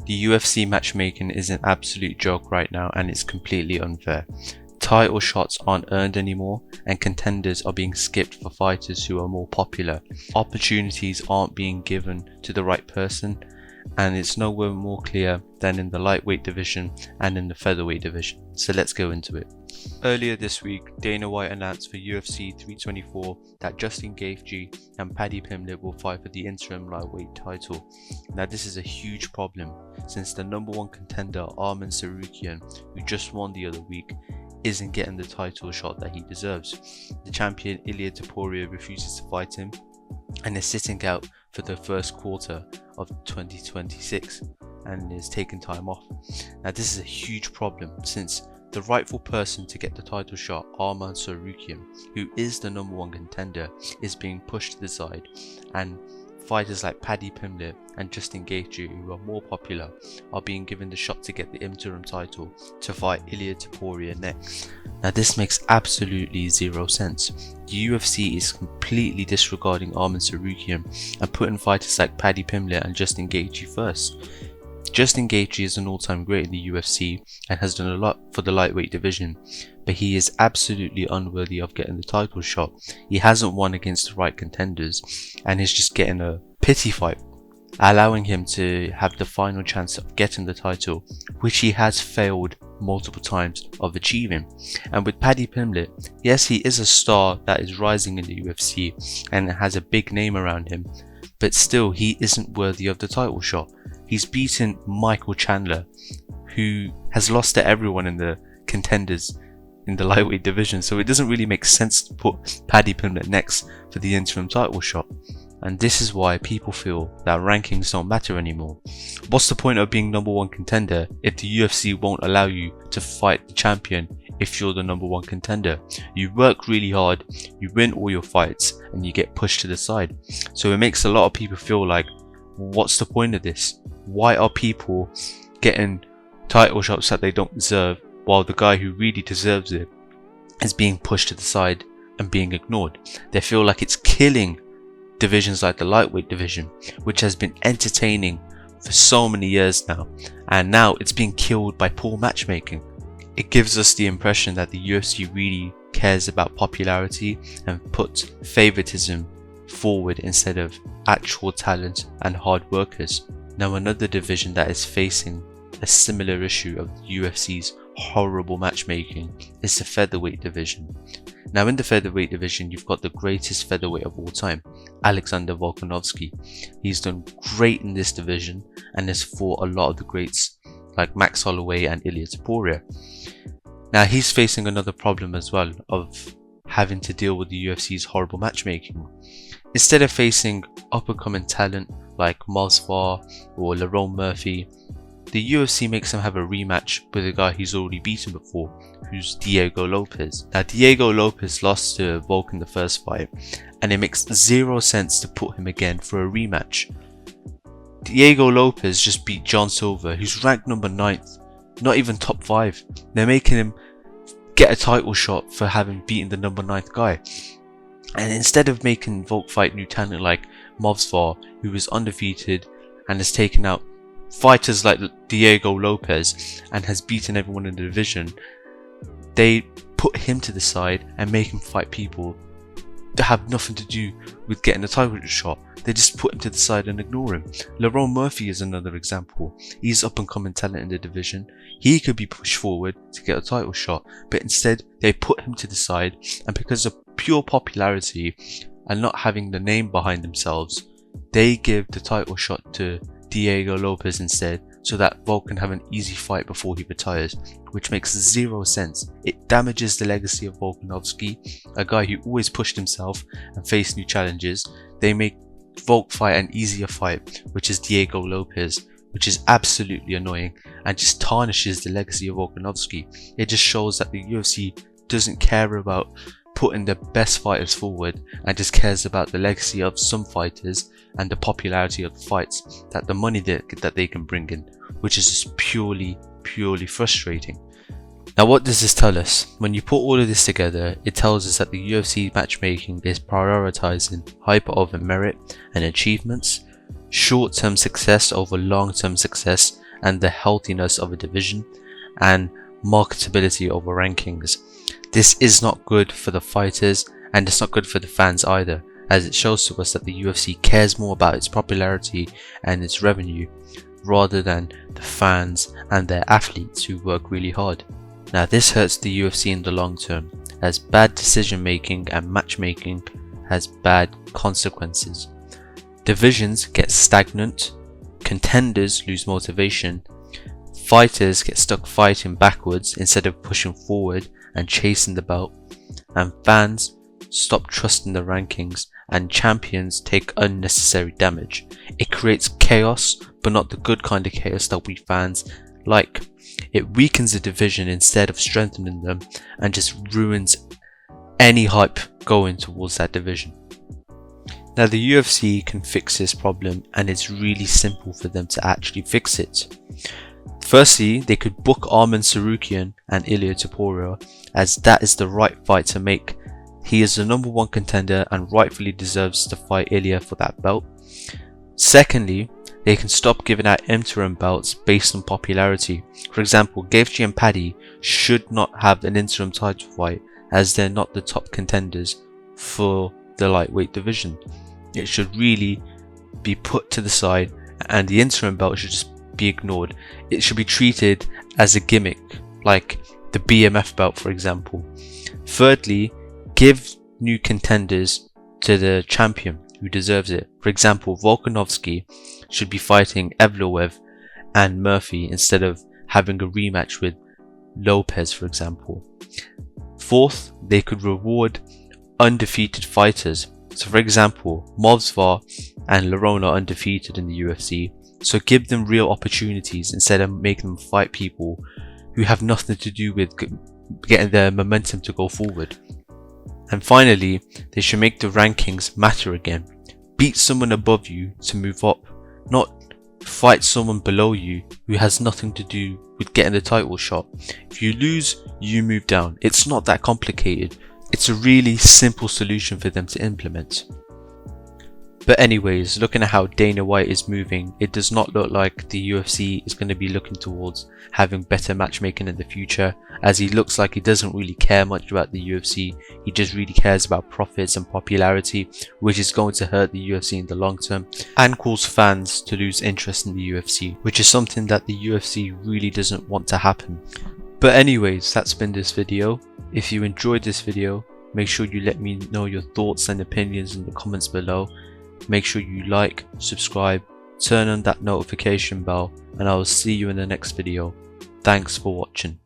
The UFC matchmaking is an absolute joke right now, and it's completely unfair. Title shots aren't earned anymore, and contenders are being skipped for fighters who are more popular. Opportunities aren't being given to the right person, and it's nowhere more clear than in the lightweight division and in the featherweight division. So let's go into it. Earlier this week, Dana White announced for UFC 324 that Justin Gaethje and Paddy Pimblett will fight for the interim lightweight title. Now this is a huge problem, since the number one contender Arman Tsarukyan, who just won the other week, isn't getting the title shot that he deserves. The champion Ilia Topuria refuses to fight him and is sitting out for the first quarter of 2026 and is taking time off. Now this is a huge problem, since the rightful person to get the title shot, Arman Tsarukyan, who is the number one contender, is being pushed to the side, and fighters like Paddy Pimblett and Justin Gaethje, who are more popular, are being given the shot to get the interim title to fight Ilia Topuria next. Now this makes absolutely zero sense. The UFC is completely disregarding Arman Tsarukyan and putting fighters like Paddy Pimblett and Justin Gaethje first. Justin Gaethje is an all-time great in the UFC and has done a lot for the lightweight division, but he is absolutely unworthy of getting the title shot. He hasn't won against the right contenders and is just getting a pity fight, allowing him to have the final chance of getting the title, which he has failed multiple times of achieving. And with Paddy Pimblett, yes, he is a star that is rising in the UFC and has a big name around him, but still he isn't worthy of the title shot. He's beaten Michael Chandler, who has lost to everyone in the contenders in the lightweight division, so it doesn't really make sense to put Paddy Pimblett next for the interim title shot. And this is why people feel that rankings don't matter anymore. What's the point of being number one contender if the UFC won't allow you to fight the champion if you're the number one contender? You work really hard, you win all your fights, and you get pushed to the side. So it makes a lot of people feel like, what's the point of this? Why are people getting title shots that they don't deserve, while the guy who really deserves it is being pushed to the side and being ignored? They feel like it's killing divisions like the lightweight division, which has been entertaining for so many years now, and now it's being killed by poor matchmaking. It gives us the impression that the UFC really cares about popularity and puts favoritism forward instead of actual talent and hard workers. Now another division that is facing a similar issue of the UFC's horrible matchmaking is the featherweight division. Now in the featherweight division, you've got the greatest featherweight of all time, Alexander Volkanovski. He's done great in this division and has fought a lot of the greats like Max Holloway and Ilia Topuria. Now he's facing another problem as well of having to deal with the UFC's horrible matchmaking. Instead of facing up-and-coming talent like Mosvar or Lerone Murphy, the UFC makes him have a rematch with a guy he's already beaten before, who's Diego Lopez. Now Diego Lopez lost to Volk in the first fight, and it makes zero sense to put him again for a rematch. Diego Lopez just beat John Silver, who's ranked number 9th, not even top 5. They're making him get a title shot for having beaten the number 9th guy. And instead of making Volk fight new talent like Movsar, who is undefeated and has taken out fighters like Diego Lopez and has beaten everyone in the division, they put him to the side and make him fight people that have nothing to do with getting a title shot. They just put him to the side and ignore him. Lerone Murphy is another example. He's up and coming talent in the division. He could be pushed forward to get a title shot, but instead they put him to the side, and because of pure popularity and not having the name behind themselves, they give the title shot to Diego Lopez instead, so that Volk can have an easy fight before he retires, which makes zero sense. It damages the legacy of Volkanovski, a guy who always pushed himself and faced new challenges. They make Volk fight an easier fight, which is Diego Lopez, which is absolutely annoying and just tarnishes the legacy of Volkanovski. It just shows that the UFC doesn't care about putting the best fighters forward and just cares about the legacy of some fighters and the popularity of the fights, that the money that they can bring in, which is just purely frustrating. Now what does this tell us? When you put all of this together, it tells us that the UFC matchmaking is prioritizing hype over merit and achievements, short-term success over long-term success, and the healthiness of a division, and marketability over rankings. This is not good for the fighters, and it's not good for the fans either, as it shows to us that the UFC cares more about its popularity and its revenue rather than the fans and their athletes who work really hard. Now this hurts the UFC in the long term, as bad decision making and matchmaking has bad consequences. Divisions get stagnant, contenders lose motivation, fighters get stuck fighting backwards instead of pushing forward and chasing the belt, and fans stop trusting the rankings, and champions take unnecessary damage. It creates chaos, but not the good kind of chaos that we fans like. It weakens the division instead of strengthening them, and just ruins any hype going towards that division. Now the UFC can fix this problem, and it's really simple for them to actually fix it. Firstly, they could book Arman Tsarukyan and Ilia Topuria, as that is the right fight to make. He is the #1 contender and rightfully deserves to fight Ilia for that belt. Secondly, they can stop giving out interim belts based on popularity. For example, Gaethje and Paddy should not have an interim title fight, as they're not the top contenders for the lightweight division. It should really be put to the side, and the interim belt should just be ignored. It should be treated as a gimmick, like the BMF belt for example. Thirdly, give new contenders to the champion who deserves it. For example, Volkanovski should be fighting Evloev and Murphy instead of having a rematch with Lopez, for example. Fourth, they could reward undefeated fighters. So for example, Movsar and Lerone are undefeated in the UFC, so give them real opportunities instead of making them fight people who have nothing to do with getting their momentum to go forward. And finally, they should make the rankings matter again. Beat someone above you to move up, not fight someone below you who has nothing to do with getting the title shot. If you lose, you move down. It's not that complicated. It's a really simple solution for them to implement. But anyways, looking at how Dana White is moving, it does not look like the UFC is going to be looking towards having better matchmaking in the future, as he looks like he doesn't really care much about the UFC. He just really cares about profits and popularity, which is going to hurt the UFC in the long term and cause fans to lose interest in the UFC, which is something that the UFC really doesn't want to happen. But anyways, that's been this video. If you enjoyed this video, make sure you let me know your thoughts and opinions in the comments below. Make sure you like, subscribe, turn on that notification bell, and I will see you in the next video. Thanks for watching.